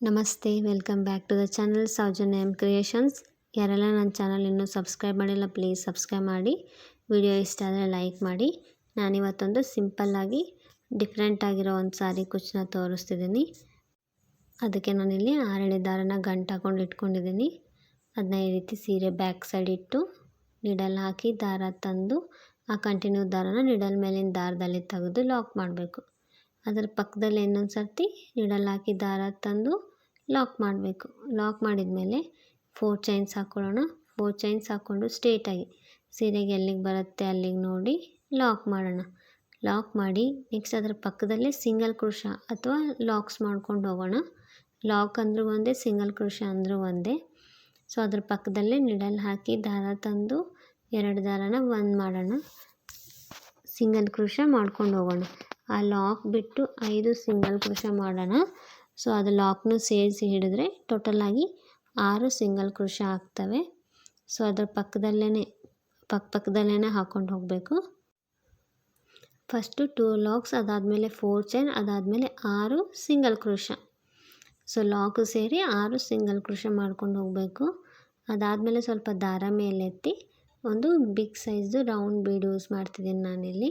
ನಮಸ್ತೆ, welcome back to the channel Soujanya M creations. ಯಾರೆಲ್ಲ ನನ್ನ ಚಾನಲ್ ಇನ್ನೂ ಸಬ್ಸ್ಕ್ರೈಬ್ ಮಾಡಿಲ್ಲ ಪ್ಲೀಸ್ ಸಬ್ಸ್ಕ್ರೈಬ್ ಮಾಡಿ. ವಿಡಿಯೋ ಇಷ್ಟ ಆದರೆ ಲೈಕ್ ಮಾಡಿ. ನಾನಿವತ್ತೊಂದು ಸಿಂಪಲ್ಲಾಗಿ ಡಿಫ್ರೆಂಟ್ ಆಗಿರೋ ಒಂದು ಸಾರಿ ಕುಚ್ಚನ್ನ ತೋರಿಸ್ತಿದ್ದೀನಿ. ಅದಕ್ಕೆ ನಾನಿಲ್ಲಿ 6 ಎಳೆ ದಾರನ ಗಂಟು ಹಾಕೊಂಡು ಇಟ್ಕೊಂಡಿದ್ದೀನಿ. ಅದನ್ನ ಈ ರೀತಿ ಸೀರೆ ಬ್ಯಾಕ್ ಸೈಡ್ ಇಟ್ಟು ನಿಡಲ್ ಹಾಕಿ ದಾರ ತಂದು ಆ ಕಂಟಿನ್ಯೂ ದಾರನ ನಿಡಲ್ ಮೇಲಿನ ದಾರದಲ್ಲಿ ತೆಗೆದು ಲಾಕ್ ಮಾಡಬೇಕು. ಅದರ ಪಕ್ಕದಲ್ಲಿ ಇನ್ನೊಂದು ಸರ್ತಿ ನಿಡಲ್ ಹಾಕಿ ದಾರ ತಂದು ಲಾಕ್ ಮಾಡಬೇಕು. ಲಾಕ್ ಮಾಡಿದ ಮೇಲೆ 4 ಚೈನ್ಸ್ ಹಾಕ್ಕೊಳ್ಳೋಣ. 4 ಚೈನ್ಸ್ ಹಾಕ್ಕೊಂಡು ಸ್ಟ್ರೇಟಾಗಿ ಸೀರೆಗೆ ಎಲ್ಲಿಗೆ ಬರುತ್ತೆ ಅಲ್ಲಿಗೆ ನೋಡಿ ಲಾಕ್ ಮಾಡೋಣ. ಲಾಕ್ ಮಾಡಿ ನೆಕ್ಸ್ಟ್ ಅದರ ಪಕ್ಕದಲ್ಲೇ ಸಿಂಗಲ್ ಕ್ರೋಶ ಅಥವಾ ಲಾಕ್ಸ್ ಮಾಡ್ಕೊಂಡು ಹೋಗೋಣ. ಲಾಕ್ ಅಂದರೂ ಒಂದೇ, ಸಿಂಗಲ್ ಕ್ರೋಶ ಅಂದರೂ ಒಂದೇ. ಸೊ ಅದ್ರ ಪಕ್ಕದಲ್ಲೇ ನಿಡಲ್ ಹಾಕಿ ದಾರ ತಂದು 2 ದಾರನ ಒಂದು ಮಾಡೋಣ. ಸಿಂಗಲ್ ಕ್ರೋಶ ಮಾಡ್ಕೊಂಡು ಹೋಗೋಣ. ಆ ಲಾಕ್ ಬಿಟ್ಟು 5 ಸಿಂಗಲ್ ಕ್ರೋಶ ಮಾಡೋಣ. ಸೊ ಅದು ಲಾಕ್ನು ಸೇರಿಸಿ ಹಿಡಿದ್ರೆ ಟೋಟಲಾಗಿ 6 ಸಿಂಗಲ್ ಕ್ರೋಶ ಆಗ್ತವೆ. ಸೊ ಅದರ ಪಕ್ಕದಲ್ಲೇ ಹಾಕ್ಕೊಂಡು ಹೋಗಬೇಕು. ಫಸ್ಟು 2 ಲಾಕ್ಸ್, ಅದಾದಮೇಲೆ 4 ಚೈನ್, ಅದಾದಮೇಲೆ 6 ಸಿಂಗಲ್ ಕ್ರೋಶ. ಸೊ ಲಾಕು ಸೇರಿ 6 ಸಿಂಗಲ್ ಕ್ರೋಶ ಮಾಡ್ಕೊಂಡು ಹೋಗಬೇಕು. ಅದಾದಮೇಲೆ ಸ್ವಲ್ಪ ದಾರ ಮೇಲೆತ್ತಿ ಒಂದು ಬಿಗ್ ಸೈಜ್ದು ರೌಂಡ್ ಬೀಡ್ ಯೂಸ್ ಮಾಡ್ತಿದ್ದೀನಿ ನಾನಿಲ್ಲಿ.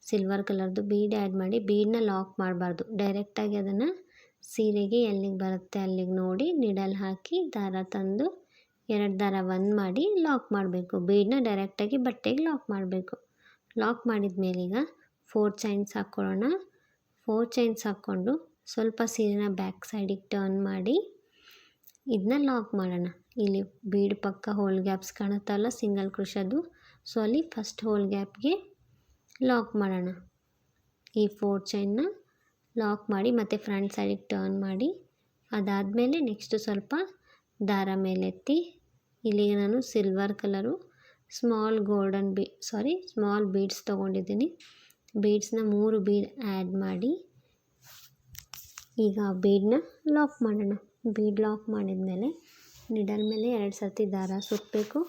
ಸಿಲ್ವರ್ ಕಲರ್ದು ಬೀಡ್ ಆ್ಯಡ್ ಮಾಡಿ, ಬೀಡನ್ನ ಲಾಕ್ ಮಾಡಬಾರ್ದು, ಡೈರೆಕ್ಟಾಗಿ ಅದನ್ನು ಸೀರೆಗೆ ಎಲ್ಲಿಗೆ ಬರುತ್ತೆ ಅಲ್ಲಿಗೆ ನೋಡಿ ನಿಡಲ್ ಹಾಕಿ ದಾರ ತಂದು 2 ದಾರ ಒಂದು ಮಾಡಿ ಲಾಕ್ ಮಾಡಬೇಕು. ಬೀಡನ್ನ ಡೈರೆಕ್ಟಾಗಿ ಬಟ್ಟೆಗೆ ಲಾಕ್ ಮಾಡಬೇಕು. ಲಾಕ್ ಮಾಡಿದ ಮೇಲೆ ಈಗ 4 ಚೈನ್ಸ್ ಹಾಕ್ಕೊಳ್ಳೋಣ. 4 ಚೈನ್ಸ್ ಹಾಕ್ಕೊಂಡು ಸ್ವಲ್ಪ ಸೀರೆನ ಬ್ಯಾಕ್ ಸೈಡಿಗೆ ಟರ್ನ್ ಮಾಡಿ ಇದನ್ನ ಲಾಕ್ ಮಾಡೋಣ. ಇಲ್ಲಿ ಬೀಡ್ ಪಕ್ಕ ಹೋಲ್ ಗ್ಯಾಪ್ಸ್ ಕಾಣುತ್ತಲ್ಲ ಸಿಂಗಲ್ ಕ್ರೋಶದ್ದು, ಸೊ ಅಲ್ಲಿ ಫಸ್ಟ್ ಹೋಲ್ ಗ್ಯಾಪ್ಗೆ ಲಾಕ್ ಮಾಡೋಣ. ಈ 4 ಚೈನ್ನ ಲಾಕ್ ಮಾಡಿ ಮತ್ತು ಫ್ರಂಟ್ ಸೈಡಿಗೆ ಟರ್ನ್ ಮಾಡಿ, ಅದಾದಮೇಲೆ ನೆಕ್ಸ್ಟು ಸ್ವಲ್ಪ ದಾರ ಮೇಲೆತ್ತಿ ಇಲ್ಲಿಗೆ ನಾನು ಸಿಲ್ವರ್ ಕಲರು ಸ್ಮಾಲ್ ಬೀಡ್ಸ್ ತೊಗೊಂಡಿದ್ದೀನಿ. ಬೀಡ್ಸ್ನ 3 ಬೀಡ್ ಆ್ಯಡ್ ಮಾಡಿ ಈಗ ಬೀಡನ್ನ ಲಾಕ್ ಮಾಡೋಣ. ಬೀಡ್ ಲಾಕ್ ಮಾಡಿದ ಮೇಲೆ ನಿಡಲ್ ಮೇಲೆ 2 ಸರ್ತಿ ದಾರ ಸುತ್ತಬೇಕು.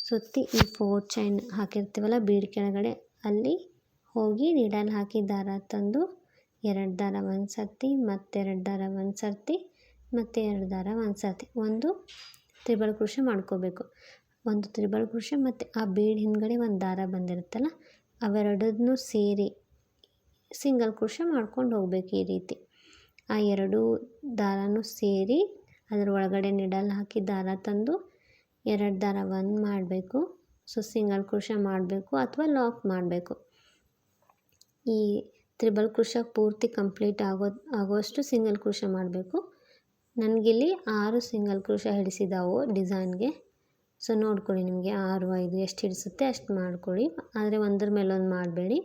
ಸುತ್ತಿ ಈ 4 ಚೈನ್ ಹಾಕಿರ್ತೀವಲ್ಲ ಬೀಡ್ ಕೆಳಗಡೆ ಅಲ್ಲಿ ಹೋಗಿ ನಿಡಲ್ ಹಾಕಿ ದಾರ ತಂದು 2 ದಾರ ಒಂದು ಸರ್ತಿ, ಮತ್ತೆರಡು ದಾರ ಒಂದು ಸರ್ತಿ, ಮತ್ತು 2 ದಾರ ಒಂದು ಸರ್ತಿ, ಒಂದು ತ್ರಿಬಲ್ ಕ್ರೋಶ ಮಾಡ್ಕೋಬೇಕು. ಒಂದು ತ್ರಿಬಲ್ ಕ್ರೋಶ ಮತ್ತು ಆ ಬೀಡ್ ಹಿಂದ್ಗಡೆ ಒಂದು ದಾರ ಬಂದಿರುತ್ತಲ್ಲ ಅವೆರಡನ್ನೂ ಸೇರಿ ಸಿಂಗಲ್ ಕ್ರೋಶ ಮಾಡ್ಕೊಂಡು ಹೋಗಬೇಕು. ಈ ರೀತಿ ಆ 2 ದಾರನೂ ಸೇರಿ ಅದರ ಒಳಗಡೆ ನಿಡಲ್ ಹಾಕಿ ದಾರ ತಂದು 2 ದಾರ ಒಂದು ಮಾಡಬೇಕು. ಸೊ ಸಿಂಗಲ್ ಕ್ರೋಶ ಮಾಡಬೇಕು ಅಥವಾ ಲಾಕ್ ಮಾಡಬೇಕು. ಈ ತ್ರಿಬಲ್ ಕ್ರೋಶ ಪೂರ್ತಿ ಕಂಪ್ಲೀಟ್ ಆಗೋಷ್ಟು ಸಿಂಗಲ್ ಕ್ರೋಶ ಮಾಡಬೇಕು. ನನಗಿಲ್ಲಿ 6 ಸಿಂಗಲ್ ಕ್ರೋಶ ಹಿಡಿಸಿದಾವು ಡಿಸೈನ್ಗೆ. ಸೊ ನೋಡ್ಕೊಳ್ಳಿ, ನಿಮಗೆ 6, 5 ಎಷ್ಟು ಹಿಡಿಸುತ್ತೆ ಅಷ್ಟು ಮಾಡ್ಕೊಳ್ಳಿ, ಆದರೆ ಒಂದರ ಮೇಲೊಂದು ಮಾಡಬೇಡಿ.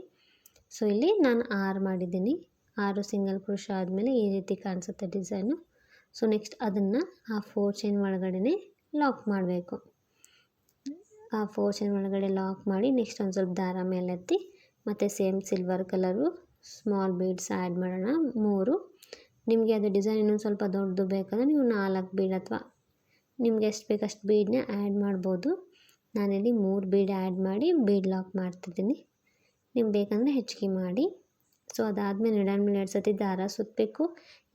ಸೊ ಇಲ್ಲಿ ನಾನು 6 ಮಾಡಿದ್ದೀನಿ. 6 ಸಿಂಗಲ್ ಕ್ರೋಶ ಆದಮೇಲೆ ಈ ರೀತಿ ಕಾಣಿಸುತ್ತೆ ಡಿಸೈನು. ಸೊ ನೆಕ್ಸ್ಟ್ ಅದನ್ನು ಆ 4 ಚೈನ್ ಒಳಗಡೆ ಲಾಕ್ ಮಾಡಬೇಕು. ಆ 4 ಚೈನ್ ಒಳಗಡೆ ಲಾಕ್ ಮಾಡಿ ನೆಕ್ಸ್ಟ್ ಒಂದು ಸ್ವಲ್ಪ ದಾರ ಮೇಲೆತ್ತಿ ಮತ್ತು same silver colour small beads add ಮಾಡೋಣ. 3. ನಿಮಗೆ ಅದು ಡಿಸೈನ್ ಇನ್ನೊಂದು ಸ್ವಲ್ಪ ದೊಡ್ಡದು ಬೇಕಂದರೆ ನೀವು 4 ಬೀಡ್ ಅಥವಾ ನಿಮ್ಗೆ ಎಷ್ಟು ಬೇಕಷ್ಟು ಬೀಡನ್ನ ಆ್ಯಡ್ ಮಾಡ್ಬೋದು. ನಾನಿಲ್ಲಿ 3 ಬೀಡ್ ಆ್ಯಡ್ ಮಾಡಿ ಬೀಡ್ ಲಾಕ್ ಮಾಡ್ತಿದ್ದೀನಿ. ನಿಮ್ಗೆ ಬೇಕಂದರೆ ಹೆಚ್ಚಿಗೆ ಮಾಡಿ. ಸೊ ಅದಾದಮೇಲೆ ನಿಡಲ್ ಮೇಲೆ 2 ಸರ್ತಿ ದಾರ ಸುತ್ತಬೇಕು.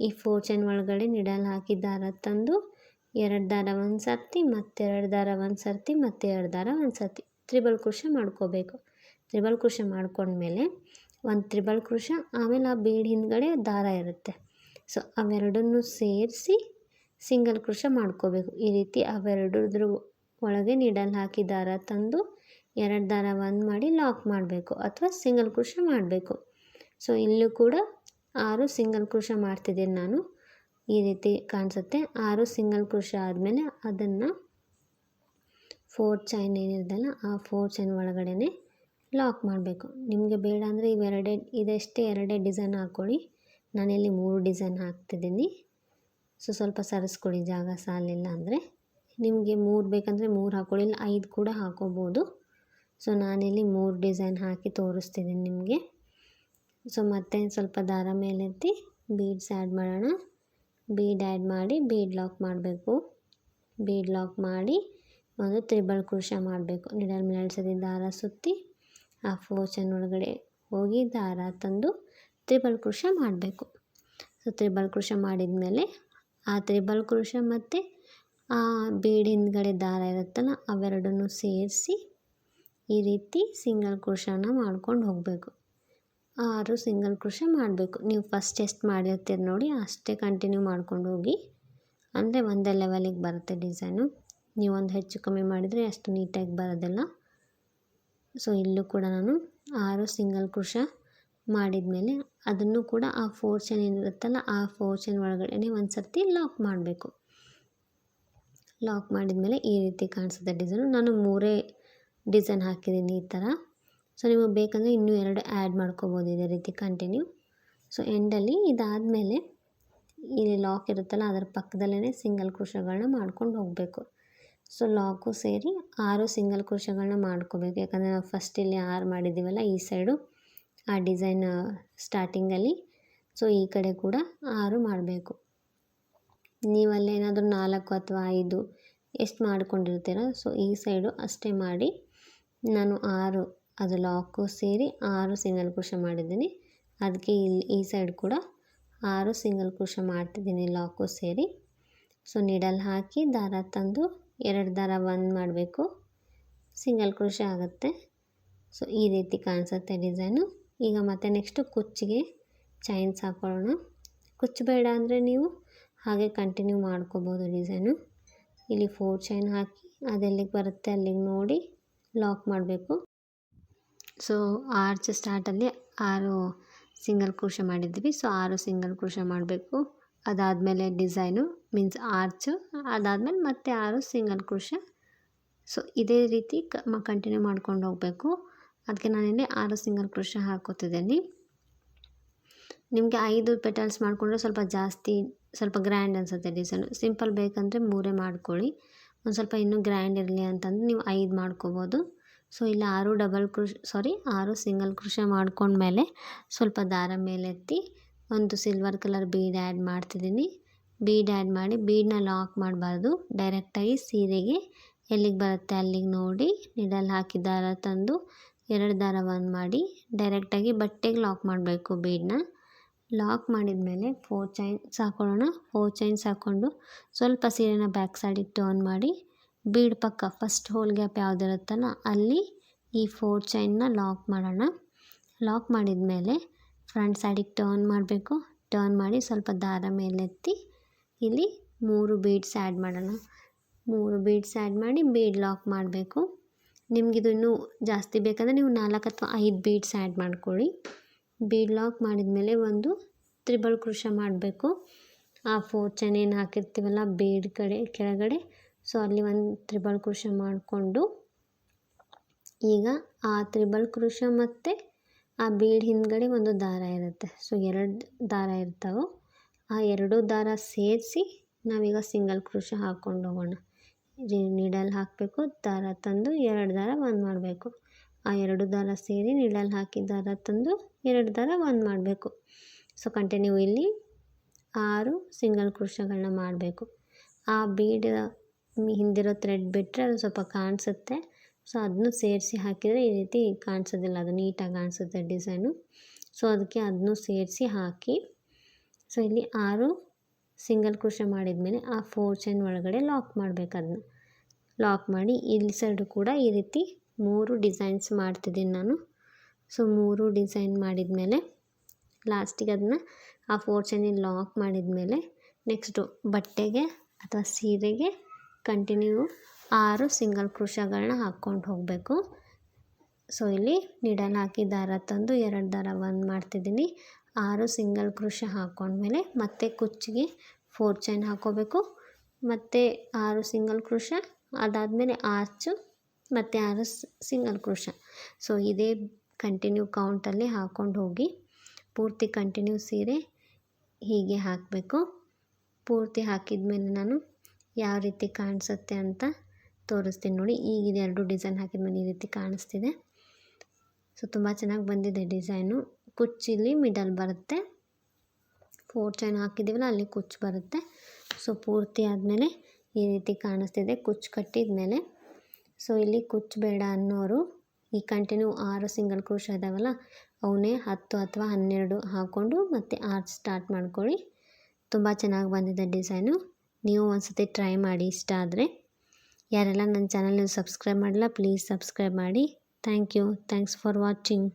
ಈ 4 ಚೈನ್ ಒಳಗಡೆ ನಿಡಲ್ ಹಾಕಿ ದಾರ ತಂದು 2 ದಾರ ಒಂದು ಸರ್ತಿ, ಮತ್ತೆರಡು ದಾರ ಒಂದು ಸರ್ತಿ, ಮತ್ತು 2 ದಾರ ಒಂದು ಸರ್ತಿ ತ್ರಿಬಲ್ ಕ್ರೋಶ ಮಾಡ್ಕೋಬೇಕು. ತ್ರಿಬಲ್ ಕ್ರೋಶ ಮಾಡ್ಕೊಂಡ್ಮೇಲೆ ಒಂದು ತ್ರಿಬಲ್ ಕ್ರೋಶ, ಆಮೇಲೆ ಆ ಬೀಡ್ ಹಿಂದ್ಗಡೆ ದಾರ ಇರುತ್ತೆ. ಸೊ ಅವೆರಡನ್ನೂ ಸೇರಿಸಿ ಸಿಂಗಲ್ ಕ್ರೋಶ ಮಾಡ್ಕೋಬೇಕು. ಈ ರೀತಿ ಅವೆರಡದ್ರ ಒಳಗೆ ನಿಡಲ್ ಹಾಕಿ ದಾರ ತಂದು 2 ದಾರ ಒಂದು ಮಾಡಿ ಲಾಕ್ ಮಾಡಬೇಕು ಅಥವಾ ಸಿಂಗಲ್ ಕ್ರೋಶ ಮಾಡಬೇಕು. ಸೊ ಇಲ್ಲೂ ಕೂಡ 6 ಸಿಂಗಲ್ ಕ್ರೋಶ ಮಾಡ್ತಿದ್ದೀನಿ ನಾನು. ಈ ರೀತಿ ಕಾಣಿಸುತ್ತೆ. 6 ಸಿಂಗಲ್ ಕ್ರೋಶ ಆದಮೇಲೆ ಅದನ್ನು 4 ಚೈನ್ ಏನಿರೋದಲ್ಲ ಆ 4 ಚೈನ್ ಒಳಗಡೆ ಲಾಕ್ ಮಾಡಬೇಕು. ನಿಮಗೆ ಬೇಡ ಅಂದರೆ ಇದಷ್ಟೇ 2 ಡಿಸೈನ್ ಹಾಕ್ಕೊಳ್ಳಿ. ನಾನಿಲ್ಲಿ 3 ಡಿಸೈನ್ ಹಾಕ್ತಿದ್ದೀನಿ. ಸೊ ಸ್ವಲ್ಪ ಸರಿಸ್ಕೊಳ್ಳಿ, ಜಾಗ ಸಾಲಿಲ್ಲ ಅಂದರೆ. ನಿಮಗೆ 3 ಬೇಕಂದರೆ 3 ಹಾಕ್ಕೊಳ್ಳಿ, ಇಲ್ಲ 5 ಕೂಡ ಹಾಕೋಬೋದು. ಸೊ ನಾನಿಲ್ಲಿ 3 ಡಿಸೈನ್ ಹಾಕಿ ತೋರಿಸ್ತಿದ್ದೀನಿ ನಿಮಗೆ. ಸೊ ಮತ್ತೆ ಸ್ವಲ್ಪ ದಾರ ಮೇಲೆತ್ತಿ ಬೀಡ್ಸ್ ಆ್ಯಡ್ ಮಾಡೋಣ. ಬೀಡ್ ಆ್ಯಡ್ ಮಾಡಿ ಬೀಡ್ ಲಾಕ್ ಮಾಡಬೇಕು. ಬೀಡ್ ಲಾಕ್ ಮಾಡಿ ಒಂದು ತ್ರಿಬಲ್ ಕ್ರೋಶ ಮಾಡಬೇಕು. ನಿಡಲ್ ಮೇಲೆ 2 ಸರ್ತಿ ದಾರ ಸುತ್ತಿ ಆ 4 ಚೈನ್ ಒಳಗಡೆ ಹೋಗಿ ದಾರ ತಂದು ತ್ರಿಬಲ್ ಕ್ರೋಶ ಮಾಡಬೇಕು. ಸೊ ತ್ರಿಬಲ್ ಕ್ರೋಶ ಮಾಡಿದ ಮೇಲೆ ಆ ತ್ರಿಬಲ್ ಕ್ರೋಶ ಮತ್ತು ಆ ಬೀಡ್ ಹಿಂದ್ಗಡೆ ದಾರ ಇರುತ್ತಲ್ಲ ಅವೆರಡನ್ನೂ ಸೇರಿಸಿ ಈ ರೀತಿ ಸಿಂಗಲ್ ಕ್ರೋಶನ ಮಾಡ್ಕೊಂಡು ಹೋಗಬೇಕು. 6 ಸಿಂಗಲ್ ಕ್ರೋಶ ಮಾಡಬೇಕು. ನೀವು ಫಸ್ಟ್ ಎಷ್ಟು ಮಾಡಿರ್ತೀರಿ ನೋಡಿ ಅಷ್ಟೇ ಕಂಟಿನ್ಯೂ ಮಾಡ್ಕೊಂಡು ಹೋಗಿ, ಅಂದರೆ ಒಂದೇ ಲೆವೆಲಿಗೆ ಬರುತ್ತೆ ಡಿಸೈನು. ನೀವೊಂದು ಹೆಚ್ಚು ಕಮ್ಮಿ ಮಾಡಿದರೆ ಅಷ್ಟು ನೀಟಾಗಿ ಬರೋದಿಲ್ಲ. ಸೊ ಇಲ್ಲೂ ಕೂಡ ನಾನು 6 ಸಿಂಗಲ್ ಕ್ರೋಶ ಮಾಡಿದ ಮೇಲೆ ಅದನ್ನು ಕೂಡ ಆ 4 ಚೈನ್ ಏನಿರುತ್ತಲ್ಲ ಆ 4 ಚೈನ್ ಒಳಗಡೆ ಒಂದು ಸರ್ತಿ ಲಾಕ್ ಮಾಡಬೇಕು. ಲಾಕ್ ಮಾಡಿದ ಮೇಲೆ ಈ ರೀತಿ ಕಾಣಿಸುತ್ತೆ ಡಿಸೈನು. ನಾನು 3 ಡಿಸೈನ್ ಹಾಕಿದ್ದೀನಿ ಈ ಥರ. ಸೊ ನಿಮಗೆ ಬೇಕಂದರೆ ಇನ್ನೂ 2 ಆ್ಯಡ್ ಮಾಡ್ಕೋಬೋದು ಇದೇ ರೀತಿ ಕಂಟಿನ್ಯೂ. ಸೊ ಎಂಡಲ್ಲಿ ಇದಾದಮೇಲೆ ಇಲ್ಲಿ ಲಾಕ್ ಇರುತ್ತಲ್ಲ ಅದರ ಪಕ್ಕದಲ್ಲೇ ಸಿಂಗಲ್ ಕ್ರೋಶಗಳನ್ನ ಮಾಡ್ಕೊಂಡು ಹೋಗಬೇಕು. ಸೊ ಲಾಕು ಸೇರಿ 6 ಸಿಂಗಲ್ ಕ್ರೋಶಗಳನ್ನ ಮಾಡ್ಕೋಬೇಕು. ಯಾಕಂದರೆ ನಾವು ಫಸ್ಟ್ ಇಲ್ಲಿ 6 ಮಾಡಿದ್ದೀವಲ್ಲ ಈ ಸೈಡು ಆ ಡಿಸೈನ್ ಸ್ಟಾರ್ಟಿಂಗಲ್ಲಿ. ಸೊ ಈ ಕಡೆ ಕೂಡ 6 ಮಾಡಬೇಕು. ನೀವಲ್ಲೇನಾದರೂ 4 ಅಥವಾ 5 ಎಷ್ಟು ಮಾಡ್ಕೊಂಡಿರ್ತೀರ ಸೊ ಈ ಸೈಡು ಅಷ್ಟೇ ಮಾಡಿ. ನಾನು 6 ಅದು ಲಾಕು ಸೇರಿ 6 ಸಿಂಗಲ್ ಕ್ರೋಶ ಮಾಡಿದ್ದೀನಿ. ಅದಕ್ಕೆ ಇಲ್ಲಿ ಈ ಸೈಡ್ ಕೂಡ 6 ಸಿಂಗಲ್ ಕ್ರೋಶ ಮಾಡ್ತಿದ್ದೀನಿ ಲಾಕು ಸೇರಿ. ಸೊ ನೀಡಲ್ ಹಾಕಿ ದಾರ ತಂದು 2 ದಾರ 1 ಮಾಡಬೇಕು, ಸಿಂಗಲ್ ಕ್ರೋಶ ಆಗುತ್ತೆ. ಸೊ ಈ ರೀತಿ ಕಾಣಿಸುತ್ತೆ ಡಿಸೈನು. ಈಗ ಮತ್ತೆ ನೆಕ್ಸ್ಟು ಕುಚ್ಚಿಗೆ ಚೈನ್ಸ್ ಹಾಕೊಳ್ಳೋಣ. ಕುಚ್ಚು ಬೇಡ ಅಂದರೆ ನೀವು ಹಾಗೆ ಕಂಟಿನ್ಯೂ ಮಾಡ್ಕೋಬೋದು ಡಿಸೈನು. ಇಲ್ಲಿ 4 ಚೈನ್ ಹಾಕಿ ಅದೆಲ್ಲಿಗೆ ಬರುತ್ತೆ ಅಲ್ಲಿಗೆ ನೋಡಿ ಲಾಕ್ ಮಾಡಬೇಕು. ಸೊ ಆರ್ಚ್ ಸ್ಟಾರ್ಟಲ್ಲಿ 6 ಸಿಂಗಲ್ ಕ್ರೋಶ ಮಾಡಿದ್ವಿ. ಸೊ 6 ಸಿಂಗಲ್ ಕ್ರೋಶ ಮಾಡಬೇಕು. ಅದಾದಮೇಲೆ ಡಿಸೈನು ಮೀನ್ಸ್ ಆರ್ಚು, ಅದಾದಮೇಲೆ ಮತ್ತೆ 6 ಸಿಂಗಲ್ ಕ್ರೋಶ. ಸೊ ಇದೇ ರೀತಿ ಕಂಟಿನ್ಯೂ ಮಾಡ್ಕೊಂಡು ಹೋಗಬೇಕು. ಅದಕ್ಕೆ ನಾನಿಲ್ಲಿ 6 ಸಿಂಗಲ್ ಕ್ರೋಶ ಹಾಕೋತಿದ್ದೀನಿ. ನಿಮಗೆ 5 ಪೆಟಲ್ಸ್ ಮಾಡಿಕೊಂಡ್ರೆ ಸ್ವಲ್ಪ ಗ್ರ್ಯಾಂಡ್ ಅನಿಸುತ್ತೆ ಡಿಸೈನು. ಸಿಂಪಲ್ ಬೇಕಂದರೆ 3 ಮಾಡ್ಕೊಳ್ಳಿ. ಒಂದು ಸ್ವಲ್ಪ ಇನ್ನೂ ಗ್ರ್ಯಾಂಡ್ ಇರಲಿ ಅಂತಂದರೆ ನೀವು 5 ಮಾಡ್ಕೋಬೋದು. ಸೊ ಇಲ್ಲಿ 6 ಸಿಂಗಲ್ ಕ್ರೋಶ ಮಾಡ್ಕೊಂಡ್ಮೇಲೆ ಸ್ವಲ್ಪ ದಾರ ಮೇಲೆತ್ತಿ ಒಂದು ಸಿಲ್ವರ್ ಕಲರ್ ಬೀಡ್ ಆ್ಯಡ್ ಮಾಡ್ತಿದ್ದೀನಿ. ಬೀಡ್ ಆ್ಯಡ್ ಮಾಡಿ ಬೀಡನ್ನ ಲಾಕ್ ಮಾಡಬಾರ್ದು, ಡೈರೆಕ್ಟಾಗಿ ಸೀರೆಗೆ ಎಲ್ಲಿಗೆ ಬರುತ್ತೆ ಅಲ್ಲಿಗೆ ನೋಡಿ ನೀಡಲ್ ಹಾಕಿ ದಾರ ತಂದು 2 ದಾರ 1 ಮಾಡಿ ಡೈರೆಕ್ಟಾಗಿ ಬಟ್ಟೆಗೆ ಲಾಕ್ ಮಾಡಬೇಕು. ಬೀಡನ್ನ ಲಾಕ್ ಮಾಡಿದ ಮೇಲೆ 4 ಚೈನ್ಸ್ ಹಾಕೊಳ್ಳೋಣ. 4 ಚೈನ್ಸ್ ಹಾಕ್ಕೊಂಡು ಸ್ವಲ್ಪ ಸೀರೆನ ಬ್ಯಾಕ್ ಸೈಡಿಗೆ ಟರ್ನ್ ಮಾಡಿ ಬೀಡ್ ಪಕ್ಕ ಫಸ್ಟ್ ಹೋಲ್ ಗ್ಯಾಪ್ ಯಾವುದಿರುತ್ತಲ್ಲ ಅಲ್ಲಿ ಈ 4 ಚೈನ್ನ ಲಾಕ್ ಮಾಡೋಣ. ಲಾಕ್ ಮಾಡಿದ ಮೇಲೆ ಫ್ರಂಟ್ ಸೈಡಿಗೆ ಟರ್ನ್ ಮಾಡಬೇಕು. ಟರ್ನ್ ಮಾಡಿ ಸ್ವಲ್ಪ ದಾರ ಮೇಲೆತ್ತಿ ಇಲ್ಲಿ 3 ಬೀಡ್ಸ್ ಆ್ಯಡ್ ಮಾಡೋಣ. 3 ಬೀಡ್ಸ್ ಆ್ಯಡ್ ಮಾಡಿ ಬೀಡ್ ಲಾಕ್ ಮಾಡಬೇಕು. ನಿಮಗಿದು ಇನ್ನೂ ಜಾಸ್ತಿ ಬೇಕಂದರೆ ನೀವು 4 ಅಥವಾ 5 ಬೀಡ್ಸ್ ಆ್ಯಡ್ ಮಾಡ್ಕೊಳ್ಳಿ. ಬೀಡ್ ಲಾಕ್ ಮಾಡಿದ ಮೇಲೆ ಒಂದು ತ್ರಿಬಲ್ ಕ್ರೋಶ ಮಾಡಬೇಕು. ಆ 4 ಚೈನ್ ಏನು ಹಾಕಿರ್ತೀವಲ್ಲ ಬೀಡ್ ಕೆಳಗಡೆ ಸೊ ಅಲ್ಲಿ ಒಂದು ತ್ರಿಬಲ್ ಕ್ರೋಶ ಮಾಡಿಕೊಂಡು ಈಗ ಆ ತ್ರಿಬಲ್ ಕ್ರೋಶ ಮತ್ತು ಆ ಬೀಡ್ ಹಿಂದ್ಗಡೆ ಒಂದು ದಾರ ಇರುತ್ತೆ. ಸೊ 2 ದಾರ ಇರ್ತಾವೆ. ಆ 2 ದಾರ ಸೇರಿಸಿ ನಾವೀಗ ಸಿಂಗಲ್ ಕ್ರೋಶ ಹಾಕ್ಕೊಂಡು ಹೋಗೋಣ. ನೀಡಲ್ ಹಾಕಬೇಕು, ದಾರ ತಂದು 2 ದಾರ 1 ಮಾಡಬೇಕು. ಆ 2 ದಾರ ಸೇರಿ ನೀಡಲ್ ಹಾಕಿ ದಾರ ತಂದು 2 ದಾರ 1 ಮಾಡಬೇಕು. ಸೊ ಕಂಟಿನ್ಯೂ ಇಲ್ಲಿ 6 ಸಿಂಗಲ್ ಕ್ರೋಶಗಳನ್ನ ಮಾಡಬೇಕು. ಆ ಬೀಡ್ ಹಿಂದಿರೋ ಥ್ರೆಡ್ ಬಿಟ್ಟರೆ ಅದು ಸ್ವಲ್ಪ ಕಾಣಿಸುತ್ತೆ. ಸೊ ಅದನ್ನು ಸೇರಿಸಿ ಹಾಕಿದರೆ ಈ ರೀತಿ ಕಾಣಿಸೋದಿಲ್ಲ, ಅದು ನೀಟಾಗಿ ಕಾಣಿಸುತ್ತೆ ಡಿಸೈನು. ಸೊ ಅದಕ್ಕೆ ಅದನ್ನು ಸೇರಿಸಿ ಹಾಕಿ. ಸೊ ಇಲ್ಲಿ 6 ಸಿಂಗಲ್ ಕ್ರೋಶ ಮಾಡಿದ್ಮೇಲೆ ಆ 4 ಚೈನ್ ಒಳಗಡೆ ಲಾಕ್ ಮಾಡಬೇಕು. ಅದನ್ನ ಲಾಕ್ ಮಾಡಿ ಇಲ್ಲಿ ಸೈಡು ಕೂಡ ಈ ರೀತಿ 3 ಡಿಸೈನ್ಸ್ ಮಾಡ್ತಿದ್ದೀನಿ ನಾನು. ಸೊ 3 ಡಿಸೈನ್ ಮಾಡಿದ ಮೇಲೆ ಲಾಸ್ಟಿಗೆ ಅದನ್ನ ಆ 4 ಚೈನಿಗೆ ಲಾಕ್ ಮಾಡಿದ ಮೇಲೆ ನೆಕ್ಸ್ಟು ಬಟ್ಟೆಗೆ ಅಥವಾ ಸೀರೆಗೆ ಕಂಟಿನ್ಯೂ 6 ಸಿಂಗಲ್ ಕ್ರೋಶಗಳನ್ನ ಹಾಕ್ಕೊಂಡು ಹೋಗಬೇಕು. ಸೊ ಇಲ್ಲಿ ನೀಡಲ್ ಹಾಕಿ ದಾರ ತಂದು 2 ದಾರ 1 ಮಾಡ್ತಿದ್ದೀನಿ. 6 ಸಿಂಗಲ್ ಕ್ರೋಶ ಹಾಕ್ಕೊಂಡ್ಮೇಲೆ ಮತ್ತೆ ಕುಚ್ಚಿಗೆ 4 ಚೈನ್ ಹಾಕ್ಕೋಬೇಕು. ಮತ್ತು 6 ಸಿಂಗಲ್ ಕ್ರೋಶ, ಅದಾದಮೇಲೆ ಆರ್ಚು ಮತ್ತು 6 ಸಿಂಗಲ್ ಕ್ರೋಶ. ಸೊ ಇದೇ ಕಂಟಿನ್ಯೂ ಕೌಂಟಲ್ಲಿ ಹಾಕ್ಕೊಂಡು ಹೋಗಿ ಪೂರ್ತಿ ಕಂಟಿನ್ಯೂ ಸೀರೆ ಹೀಗೆ ಹಾಕಬೇಕು. ಪೂರ್ತಿ ಹಾಕಿದ ಮೇಲೆ ನಾನು ಯಾವ ರೀತಿ ಕಾಣಿಸುತ್ತೆ ಅಂತ ತೋರಿಸ್ತೀನಿ ನೋಡಿ. ಈಗ ಇದು 2 ಡಿಸೈನ್ ಹಾಕಿದ್ಮೇಲೆ ಈ ರೀತಿ ಕಾಣಿಸ್ತಿದೆ. ಸೊ ತುಂಬ ಚೆನ್ನಾಗಿ ಬಂದಿದೆ ಡಿಸೈನು. ಕುಚ್ಚಿಲ್ಲಿ ಮಿಡಲ್ ಬರುತ್ತೆ, 4 ಚೈನ್ ಹಾಕಿದ್ದೀವಲ್ಲ ಅಲ್ಲಿ ಕುಚ್ಚು ಬರುತ್ತೆ. ಸೊ ಪೂರ್ತಿ ಆದಮೇಲೆ ಈ ರೀತಿ ಕಾಣಿಸ್ತಿದೆ ಕುಚ್ಚು ಕಟ್ಟಿದ ಮೇಲೆ. ಸೊ ಇಲ್ಲಿ ಕುಚ್ಚು ಬೇಡ ಅನ್ನೋರು ಈ ಕಂಟಿನ್ಯೂ 6 ಸಿಂಗಲ್ ಕ್ರೋಶ ಇದಾವಲ್ಲ ಅವನ್ನೇ 10 ಅಥವಾ 12 ಹಾಕ್ಕೊಂಡು ಮತ್ತೆ ಆರ್ಚ್ ಸ್ಟಾರ್ಟ್ ಮಾಡ್ಕೊಳ್ಳಿ. ತುಂಬ ಚೆನ್ನಾಗಿ ಬಂದಿದೆ ಡಿಸೈನು. ನೀವು ಒಂದ್ಸತಿ ಟ್ರೈ ಮಾಡಿ ಇಷ್ಟ ಆದರೆ. ಯಾರೆಲ್ಲ ನನ್ನ ಚಾನಲ್ನ ಸಬ್ಸ್ಕ್ರೈಬ್ ಮಾಡಿಲ್ಲ ಪ್ಲೀಸ್ ಸಬ್ಸ್ಕ್ರೈಬ್ ಮಾಡಿ. Thank you. Thanks for watching.